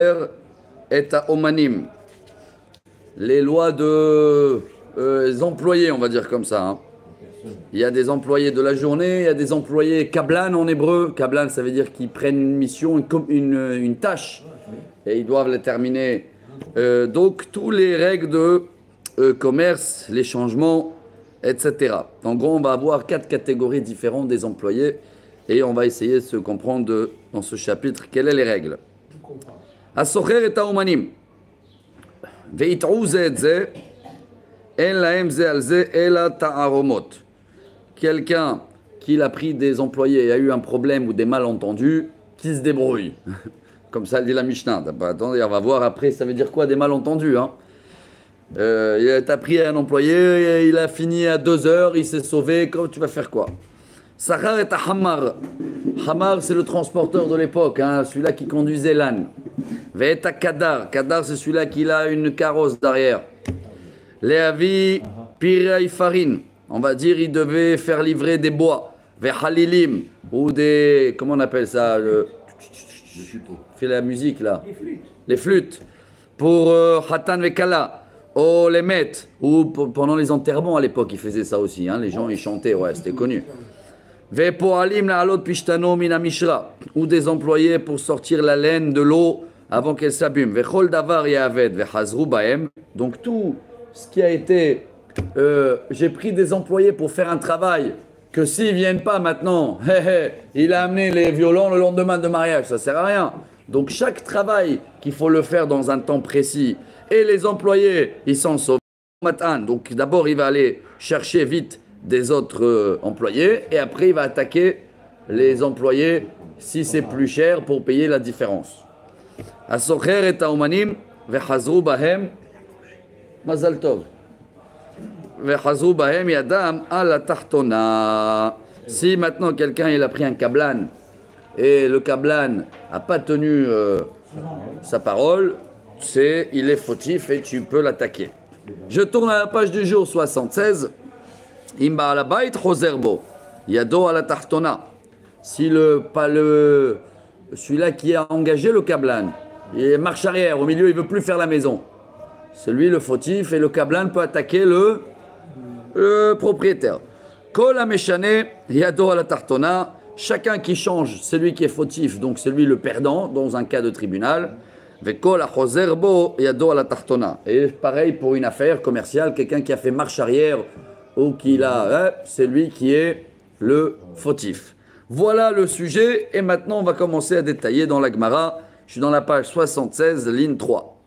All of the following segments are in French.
et à Omanim. Les lois de employés, on va dire comme ça. Hein. Il y a des employés de la journée, il y a des employés kablan en hébreu. Kablan, ça veut dire qu'ils prennent une mission, une tâche, et ils doivent la terminer. Donc, toutes les règles de commerce, les changements, etc. En gros, on va avoir 4 catégories différentes des employés, et on va essayer de se comprendre dans ce chapitre quelles sont les règles. Asocher et Taomanim. Veit'ou ze et ze, en lahem ze al ze, ela ta'aromot. Quelqu'un qui a pris des employés et a eu un problème ou des malentendus, qui se débrouille. Comme ça, dit la Mishnah. Attendez, on va voir après, ça veut dire quoi des malentendus hein. T'as pris un employé, il a fini à 2 heures, il s'est sauvé, tu vas faire quoi? Sachar et Hamar. Hamar, c'est le transporteur de l'époque, hein, celui-là qui conduisait l'âne. Ve'eta Kadar. Kadar, c'est celui-là qui a une carrosse derrière. Leavi Pirai Farin. On va dire, il devait faire livrer des bois. Ve'halilim. Ou des. Comment on appelle ça fait la musique là. Les flûtes. Pour Hatan Vekala. Oh, les maîtres. Ou pendant les enterrements à l'époque, ils faisaient ça aussi. Hein, les gens, ils chantaient, ouais, c'était connu. Ve'poalim la'alot pishtano mina mishra. Ou des employés pour sortir la laine de l'eau avant qu'elle s'abîme. Ve'chol davar ya'aved ve'chazru ba'em. Donc tout ce qui a été... j'ai pris des employés pour faire un travail que s'ils viennent pas maintenant, il a amené les violons le lendemain de mariage, ça sert à rien. Donc chaque travail qu'il faut le faire dans un temps précis et les employés, ils s'en sauvent. Donc d'abord, il va aller chercher vite des autres employés et après, il va attaquer les employés si c'est plus cher pour payer la différence. Asocher et Taomanim, vechazru bahem, mazal tov. Vechazru bahem yadam ala tachtona. Si maintenant quelqu'un il a pris un kablan et le kablan n'a pas tenu sa parole, il est fautif et tu peux l'attaquer. Je tourne à la page du jour 76. Imba ala bait chozerbo. Yado ala tachtona. Si celui-là qui a engagé le kablan, il marche arrière, au milieu, il ne veut plus faire la maison. Celui, le fautif, et le kablan peut attaquer le propriétaire. Kol ameshane yado ala tachtona. Chacun qui change, c'est lui qui est fautif, donc c'est lui le perdant dans un cas de tribunal. Vekol achozerbo yado ala tachtona. Et pareil pour une affaire commerciale, quelqu'un qui a fait marche arrière ou c'est lui qui est le fautif. Voilà le sujet et maintenant on va commencer à détailler dans la Gemara. Je suis dans la page 76, ligne 3.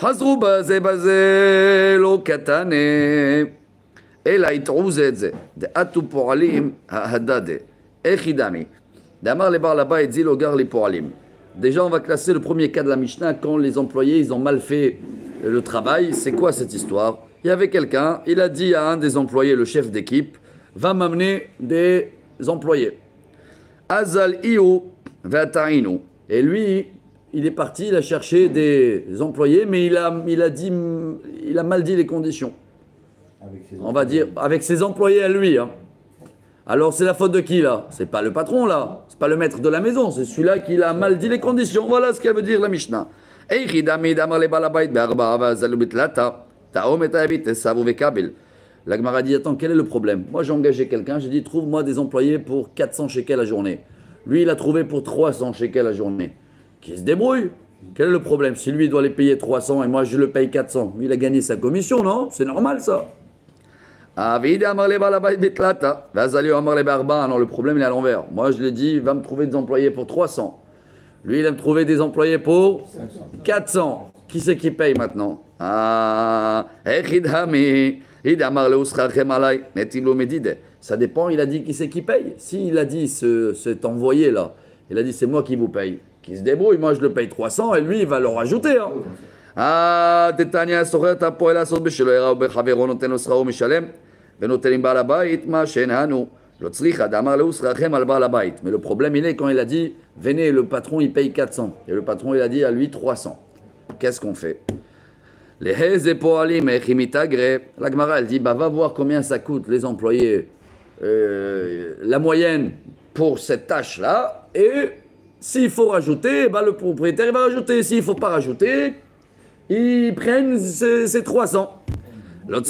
Hazru baze baze lo katane ela it'u ze ze de atu po'alim ha'adade echidami damar le bar là-bas et dit lo gar li po'alim. Déjà on va classer le premier cas de la Mishnah quand les employés ils ont mal fait le travail. C'est quoi cette histoire? Il y avait quelqu'un, il a dit à un des employés, le chef d'équipe, va m'amener des employés. Azal iu va'tainu. Et lui, il est parti, il a cherché des employés, mais il a mal dit les conditions. On va dire, avec ses employés à lui. Hein. Alors c'est la faute de qui là? C'est pas le patron là, c'est pas le maître de la maison, c'est celui-là qui a mal dit les conditions. Voilà ce qu'elle veut dire la Mishnah. La Gemara dit, attends, quel est le problème? Moi, j'ai engagé quelqu'un, j'ai dit, trouve-moi des employés pour 400 shekels la journée. Lui, il a trouvé pour 300 shekels la journée. Qui se débrouille? Quel est le problème? Si lui, il doit les payer 300 et moi, je le paye 400, lui, il a gagné sa commission, non? C'est normal, ça. Non, le problème, il est à l'envers. Moi, je lui ai dit, il va me trouver des employés pour 300. Lui, il va me trouver des employés pour 400. Qui c'est qui paye maintenant? Ça dépend, il a dit qui c'est qui paye. S'il a dit cet envoyé-là, il a dit c'est moi qui vous paye. Qui se débrouille, moi je le paye 300 et lui il va leur ajouter. Mais le problème il est quand il a dit venez, le patron il paye 400 et le patron il a dit à lui 300. Qu'est-ce qu'on fait? La Gemara elle dit bah, va voir combien ça coûte les employés, la moyenne pour cette tâche là et S'il faut rajouter, bah, le propriétaire il va rajouter. S'il ne faut pas rajouter, ils prennent ces 300. L'autre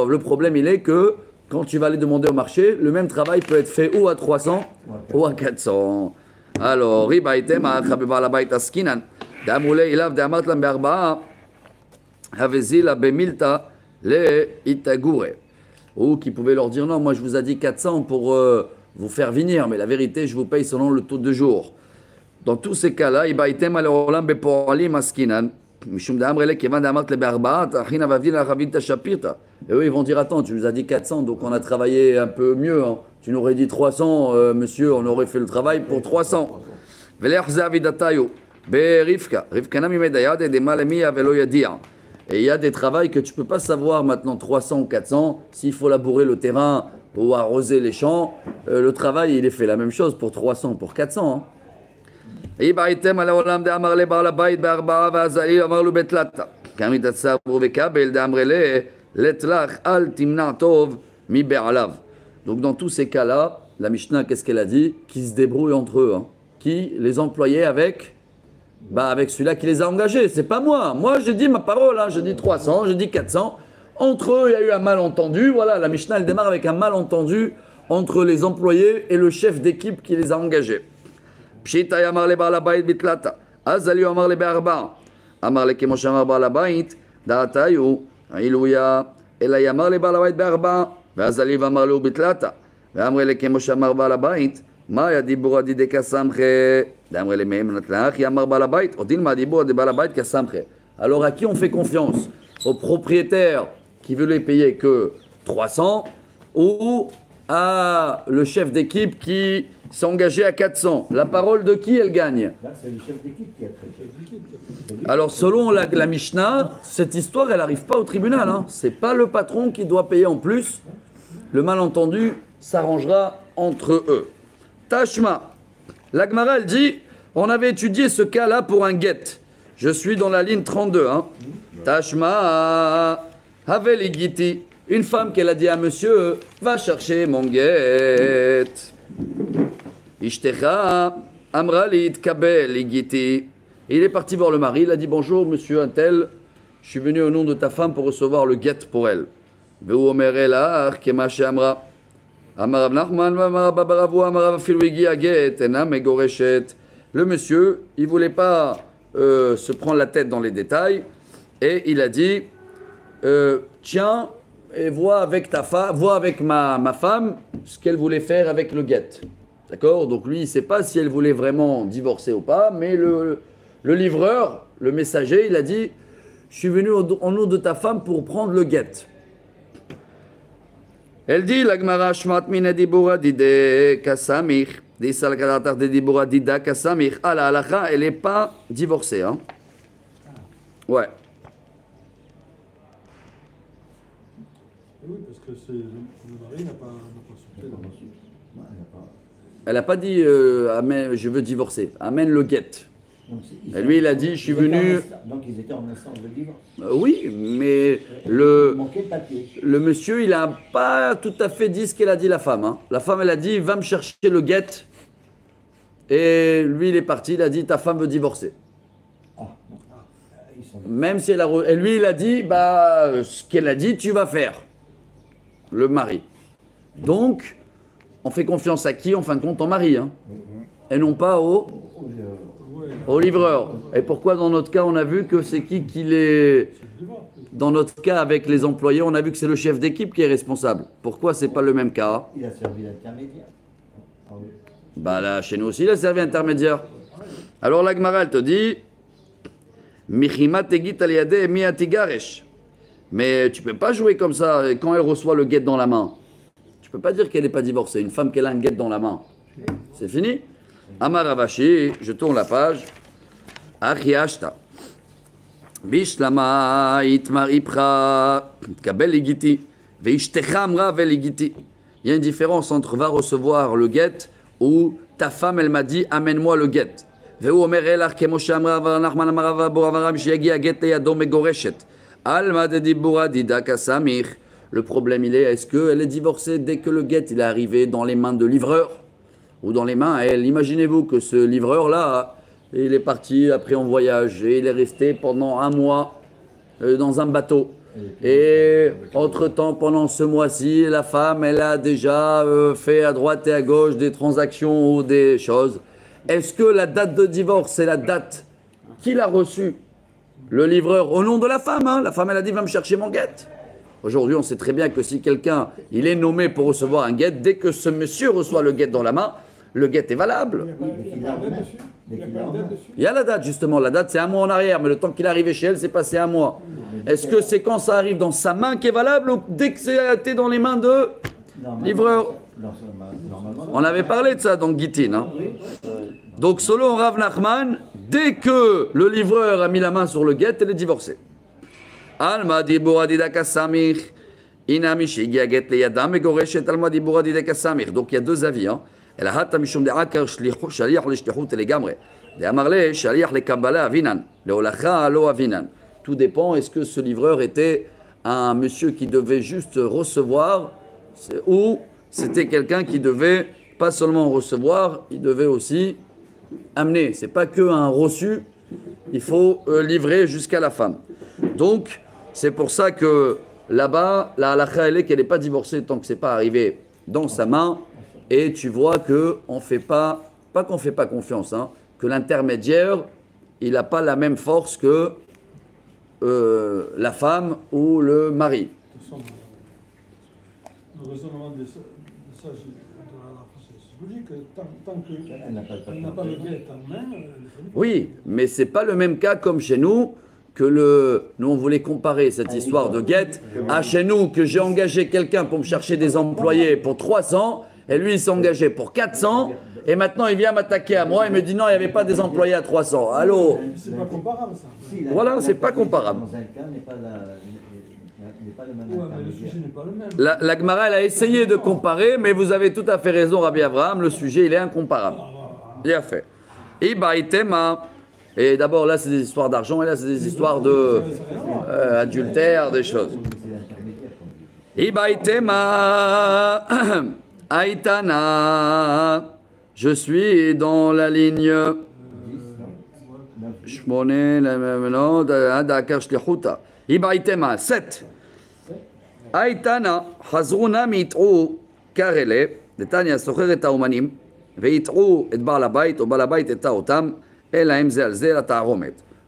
le problème, il est que quand tu vas aller demander au marché, le même travail peut être fait ou à 300 ou à 400. Alors, ou qui pouvait leur dire non, moi je vous ai dit 400 pour vous faire venir, mais la vérité, je vous paye selon le taux de jour. Dans tous ces cas-là, et eux, ils vont dire attends, tu nous as dit 400, donc on a travaillé un peu mieux. Hein. Tu nous aurais dit 300, monsieur, on aurait fait le travail pour 300. Et il y a des travails que tu ne peux pas savoir maintenant 300 ou 400. S'il faut labourer le terrain ou arroser les champs, le travail, il est fait la même chose pour 300, pour 400. Hein. Donc dans tous ces cas-là, la Mishnah, qu'est-ce qu'elle a dit? Qu'ils se débrouillent entre eux. Hein. Qui les employait avec avec celui-là qui les a engagés. C'est pas moi. Moi, je dis ma parole. Hein. Je dis 300, je dis 400. Entre eux, il y a eu un malentendu. Voilà, la Mishnah, elle démarre avec un malentendu entre les employés et le chef d'équipe qui les a engagés. Pshita yamar le baal habayit bitlata. Azali amar le be'arba. Amar le kemo shamar baal habayit. Da'atayu. Iluya. Ela yamar le baal habayit be'arba. Ve'azali vamar le bitlata. Ve'amre le kemo shamar baal habayit. Ma yadibur adide kasamche. D'amre le me'em natlach yamar baal habayit. Odil ma dibur de baal habayit kasamche. Alors à qui on fait confiance? Au propriétaire qui veut les payer que 300 ou à le chef d'équipe qui s'est engagé à 400. La parole de qui elle gagne? Là, c'est le chef d'équipe qui a traité. Alors, selon la Mishnah, cette histoire, elle n'arrive pas au tribunal. Hein. Ce n'est pas le patron qui doit payer en plus. Le malentendu s'arrangera entre eux. Tashma. La Gemara, elle dit, on avait étudié ce cas-là pour un guet. Je suis dans la ligne 32. Hein. Tashma. Haveligiti. Une femme qu'elle a dit à monsieur, va chercher mon guet. Ishtecha amralit kabel igiti. Il est parti voir le mari, il a dit bonjour monsieur Untel, je suis venu au nom de ta femme pour recevoir le guet pour elle. Veu omerela kemache amra. Amarav Nachman amarav babaravu amarav filwigi aget ena megoreshet. Le monsieur, il voulait pas se prendre la tête dans les détails et il a dit tiens et vois avec ma femme ce qu'elle voulait faire avec le guet. D'accord? Donc lui, il ne sait pas si elle voulait vraiment divorcer ou pas, mais le livreur, le messager, il a dit je suis venu au nom de ta femme pour prendre le guet. Elle dit la Gemara shmat min dibura dide kasamir disal karatar de dibura dida kasamir. Ah la halakha, elle n'est pas divorcée. Hein? Ouais. Oui, parce que le mari n'a pas sauté. Elle n'a pas dit Amen, je veux divorcer. Amène le guet. Et lui, il a dit je suis venu. Donc ils étaient en instance de divorce. Oui, mais le monsieur, il n'a pas tout à fait dit ce qu'elle a dit la femme. Hein. La femme, elle a dit va me chercher le guet. Et lui, il est parti, il a dit ta femme veut divorcer. Même si elle a. Et lui, il a dit ce qu'elle a dit, tu vas faire. Le mari. Donc, on fait confiance à qui, en fin de compte, au mari. Hein, et non pas au livreur. Et pourquoi, dans notre cas, on a vu que c'est qui les. Dans notre cas, avec les employés, on a vu que c'est le chef d'équipe qui est responsable. Pourquoi c'est pas le même cas? Il a servi d'intermédiaire. Là, chez nous aussi, il a servi intermédiaire. Alors, la Gemara, elle te dit Michima tegit aliade miatigaresh. Mais tu peux pas jouer comme ça quand elle reçoit le guet dans la main. Tu peux pas dire qu'elle n'est pas divorcée. Une femme qui a un guet dans la main. C'est fini? Amaravashi, je tourne la page. Achiashta. Bishlama itmar ipra kabel igiti. Veishtecha amra veligiti. Il y a une différence entre va recevoir le guet ou ta femme, elle m'a dit amène-moi le guet. Veu omer elach kemoshe amra nachman amara boravara mishiagi aget yado megoreshet. Alma de dibura dida kasamir. Le problème, il est, est-ce qu'elle est divorcée dès que le guet il est arrivé dans les mains de livreur ou dans les mains à elle? Imaginez-vous que ce livreur-là, il est parti après en voyage et il est resté pendant un mois dans un bateau. Et entre-temps, pendant ce mois-ci, la femme, elle a déjà fait à droite et à gauche des transactions ou des choses. Est-ce que la date de divorce, c'est la date qu'il a reçue le livreur au nom de la femme, hein? La femme, elle a dit, va me chercher mon guet. Aujourd'hui, on sait très bien que si quelqu'un, il est nommé pour recevoir un guet, dès que ce monsieur reçoit le guet dans la main, le guet est valable. Il y a la date, justement. La date, c'est un mois en arrière, mais le temps qu'il est arrivé chez elle, c'est passé un mois. Est-ce que c'est quand ça arrive dans sa main qui est valable ou dès que c'est été dans les mains de livreur? On avait parlé de ça dans Gittin. Hein. Donc, selon Rav Nachman, dès que le livreur a mis la main sur le guet, elle est divorcée. Alma dibura didaka samir, inami shigia get leyadam et goreshet alma dibura didaka samir. Donc, il y a deux avis. Hein. Elle a hatta mishum de akar shaliach lishtichut legamre. De amarle shaliach le kabbalah avinan, le olacha alo avinan. Tout dépend, est-ce que ce livreur était un monsieur qui devait juste recevoir ou c'était quelqu'un qui devait pas seulement recevoir, il devait aussi amener. C'est pas que un reçu, il faut livrer jusqu'à la femme. Donc, c'est pour ça que là-bas, la halakha elle est qu'elle n'est pas divorcée tant que c'est pas arrivé dans sa main. Et tu vois que on fait pas qu'on fait pas confiance, hein, que l'intermédiaire, il n'a pas la même force que la femme ou le mari. Le raisonnement de ça, c'est logique. Tant qu'elle n'a pas le guet en main, oui, mais c'est pas le même cas comme chez nous. Nous on voulait comparer cette histoire de guet à chez nous que j'ai engagé quelqu'un pour me chercher des employés pour 300 et lui il s'est engagé pour 400 et maintenant il vient m'attaquer à moi et me dit non il n'y avait pas des employés à 300. Allô? c'est pas comparable ça. Voilà, c'est pas comparable. Dans un cas, n'est pas le même Ouais, mais le sujet n'est pas le même. La Gemara elle a essayé de comparer mais vous avez tout à fait raison Rabbi Abraham, le sujet il est incomparable. Bien fait. Ibaïtema. Et d'abord, là, c'est des histoires d'argent, et là, c'est des histoires de adultère, des choses. Ibaïtema Aïtana. Je suis dans la ligne. Ibaïtema 7. Aïtana. Hazruna mit'u karele. Detania socher et haomanim. Veit'u et bar labait, ou bar labait et taotam.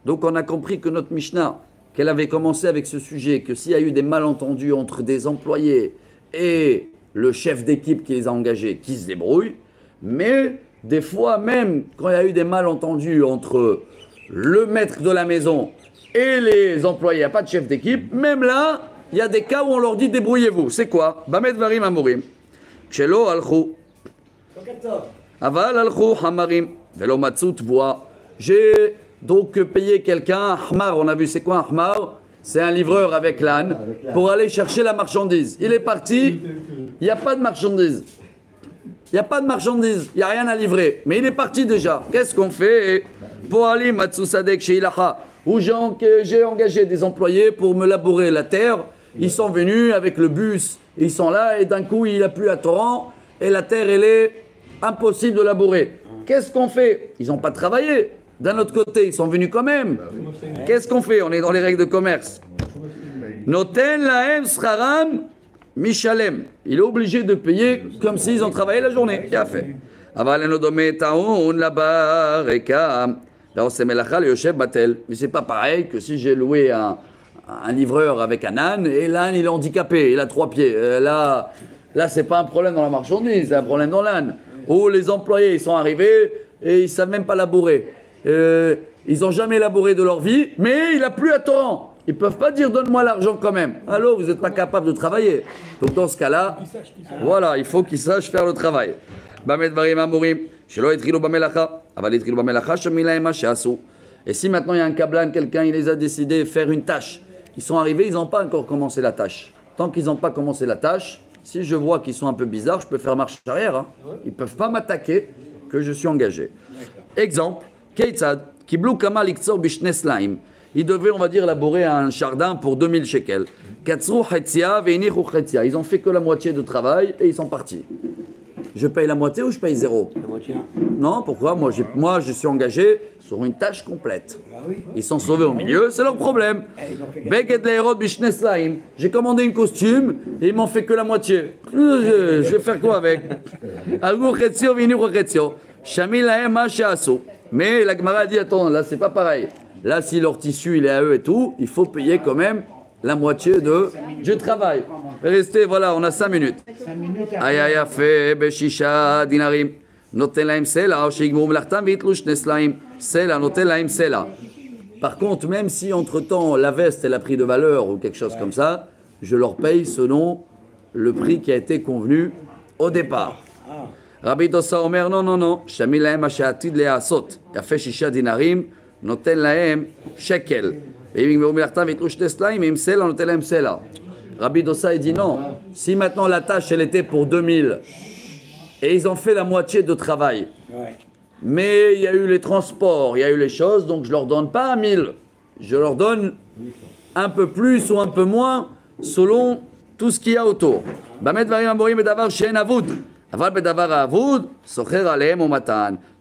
Donc on a compris que notre Mishnah, qu'elle avait commencé avec ce sujet, que s'il y a eu des malentendus entre des employés et le chef d'équipe qui les a engagés, qui se débrouille, mais des fois même quand il y a eu des malentendus entre le maître de la maison et les employés, il n'y a pas de chef d'équipe, même là, il y a des cas où on leur dit débrouillez-vous. C'est quoi? Bamet varim amurim. Chelo alchou. Aval alchou hamarim. Velo matzut bois. J'ai donc payé quelqu'un, Ahmar, on a vu c'est quoi un Ahmar? C'est un livreur avec l'âne pour aller chercher la marchandise. Il est parti, il n'y a pas de marchandise. Il n'y a pas de marchandise, il n'y a rien à livrer. Mais il est parti déjà. Qu'est-ce qu'on fait? Pour aller Matsusadek chez Ilaha, où j'ai engagé des employés pour me labourer la terre. Ils sont venus avec le bus, ils sont là et d'un coup il a plu à torrent et la terre elle est impossible de labourer. Qu'est-ce qu'on fait? Ils n'ont pas travaillé. D'un autre côté, ils sont venus quand même. Qu'est-ce qu'on fait? On est dans les règles de commerce. Noten lahem scharam mishalem. Il est obligé de payer comme s'ils ont travaillé la journée. Qui a fait? Mais c'est pas pareil que si j'ai loué un livreur avec un âne et l'âne il est handicapé, il a 3 pieds. Là c'est pas un problème dans la marchandise, c'est un problème dans l'âne. Où les employés ils sont arrivés et ils savent même pas labourer. Ils n'ont jamais labouré de leur vie, mais il a plu à torrent. Ils ne peuvent pas dire donne-moi l'argent quand même. Allô, vous n'êtes pas capable de travailler. Donc dans ce cas-là, voilà, il faut qu'ils sachent faire le travail. Et si maintenant il y a un kablan, quelqu'un il les a décidé de faire une tâche, ils sont arrivés, ils n'ont pas encore commencé la tâche. Tant qu'ils n'ont pas commencé la tâche, si je vois qu'ils sont un peu bizarres, je peux faire marche arrière. Hein. Ils ne peuvent pas m'attaquer que je suis engagé. Exemple, Keitzad, Kiblu Kama Liktsor Bishne Slaim. ils devaient, on va dire, laborer un jardin pour 2000 shekels. Katsru chetzia veinichu chetzia. Ils ont fait que la moitié de travail et ils sont partis. Je paye la moitié ou je paye zéro? La moitié. Non, pourquoi? Moi, je suis engagé sur une tâche complète. Ils sont sauvés au milieu, c'est leur problème. J'ai commandé une costume et ils m'ont fait que la moitié. Je vais faire quoi avec? Mais la Gemara dit, attends, là c'est pas pareil. Là, si leur tissu il est à eux et tout, il faut payer quand même la moitié du travail. Restez, voilà, on a 5 minutes. Aya fait beshisha dinarim. Noten laim sela, shigmur melachtam vitlush neslaim. Sela, noten laim sela. Par contre, même si entre-temps la veste elle a pris de valeur ou quelque chose comme ça, je leur paye selon le prix qui a été convenu au départ. Rabbi Dossa Omer, non. Shami lahem ashatid leasot. Yafeh shisha dinarim. Noten lahem shekel. Rabbi Dossa il dit non. Si maintenant la tâche elle était pour 2000 et ils ont fait la moitié de travail, mais il y a eu les transports, il y a eu les choses, donc je leur donne pas 1000, je leur donne un peu plus ou un peu moins selon tout ce qu'il y a autour.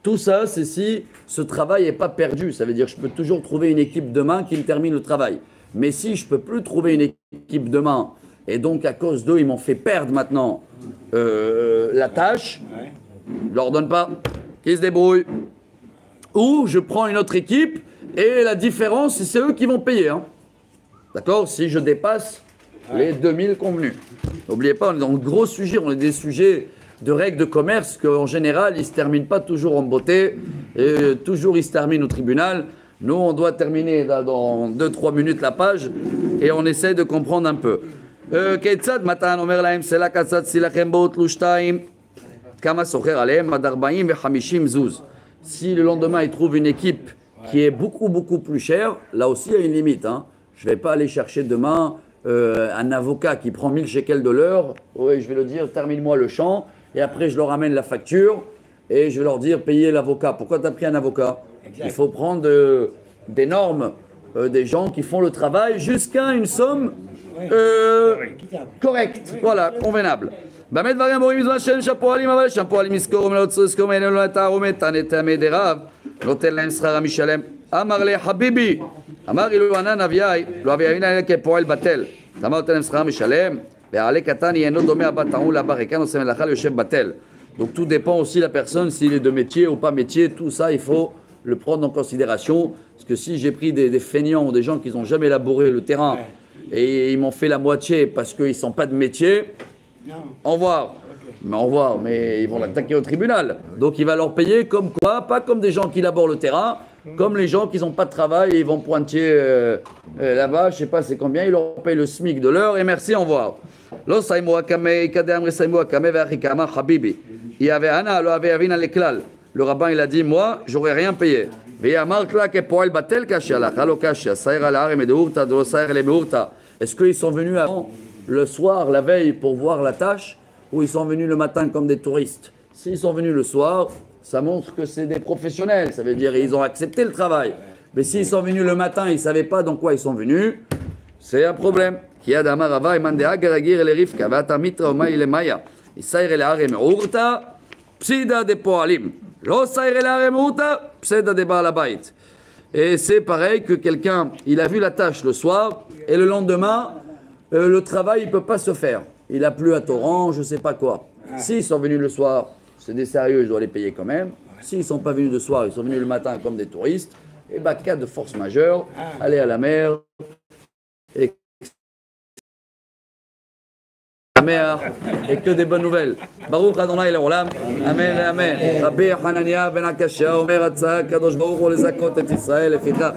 Tout ça, c'est si ce travail n'est pas perdu. Ça veut dire que je peux toujours trouver une équipe demain qui me termine le travail. Mais si je ne peux plus trouver une équipe demain, et donc à cause d'eux, ils m'ont fait perdre maintenant la tâche, je ne leur donne pas, qu'ils se débrouillent. Ou je prends une autre équipe, et la différence, c'est eux qui vont payer. Hein. D'accord? Si je dépasse les 2000 convenus. N'oubliez pas, on est dans le gros sujet, on est des sujets de règles de commerce qu'en général, ils ne se terminent pas toujours en beauté, et toujours ils se terminent au tribunal. Nous, on doit terminer dans 2-3 minutes la page, et on essaie de comprendre un peu. Ketzad matan omer lahem sela katzad silachem boot lushtaim kama socher alehem ad 40 ו-50 zuz. Si le lendemain, ils trouvent une équipe qui est beaucoup plus chère, là aussi, il y a une limite. Hein. Je ne vais pas aller chercher demain un avocat qui prend 1000 shekels de l'heure. Oui, je vais le dire, termine-moi le champ. Et après, je leur amène la facture et je vais leur dire, payez l'avocat. Pourquoi tu as pris un avocat? Il faut prendre des normes, des gens qui font le travail jusqu'à une somme correcte, voilà, convenable. באמת דברים אמורים בזמן שאין שפועלים, אבל שפועלים יזכור ולא יזכור מאלה לא נתערום את הנתמי דרב, נותן להם שכר המשלם. אמר לי חביבי, אמר אילו ענן אביי, לא אביי אבינה כפועל בטל. אמר נותן להם שכר משלם, והעלה קטן אינו דומה הבא טעון לבא ריקן עושה מלאכה ליושב בטל. Donc tout dépend aussi de la personne, s'il est de métier ou pas métier, tout ça il faut le prendre en considération. Parce que si j'ai pris des feignants ou des gens qui n'ont jamais labouré le terrain et ils m'ont fait la moitié parce qu'ils ne sont pas de métier, au revoir. Mais au revoir, mais ils vont l'attaquer au tribunal. Donc il va leur payer comme quoi, pas comme des gens qui labourent le terrain, comme les gens qui n'ont pas de travail et ils vont pointer là-bas, je ne sais pas c'est combien, ils leur payent le SMIC de l'heure et merci, au revoir. Il y avait le rabbin il a dit, moi, j'aurais rien payé. Est-ce qu'ils sont venus avant le soir, la veille, pour voir la tâche, ou ils sont venus le matin comme des touristes? S'ils sont venus le soir, ça montre que c'est des professionnels, ça veut dire qu'ils ont accepté le travail. Mais s'ils sont venus le matin, ils ne savaient pas dans quoi ils sont venus, c'est un problème. Et c'est pareil que quelqu'un, il a vu la tâche le soir, et le lendemain, le travail, il ne peut pas se faire. Il a plu à torrent, je ne sais pas quoi. S'ils sont venus le soir, c'est des sérieux, je dois les payer quand même. S'ils ne sont pas venus le soir, ils sont venus le matin comme des touristes, et bien, cas de force majeure, aller à la mer, et la mer, et que des bonnes nouvelles. Baruch Adonai Leolam, Amen, Amen. Rabbi Hanania ben Akashia, Omer Hatzak, Kadosh Baruch Hu lezakot et Israël, לפיכך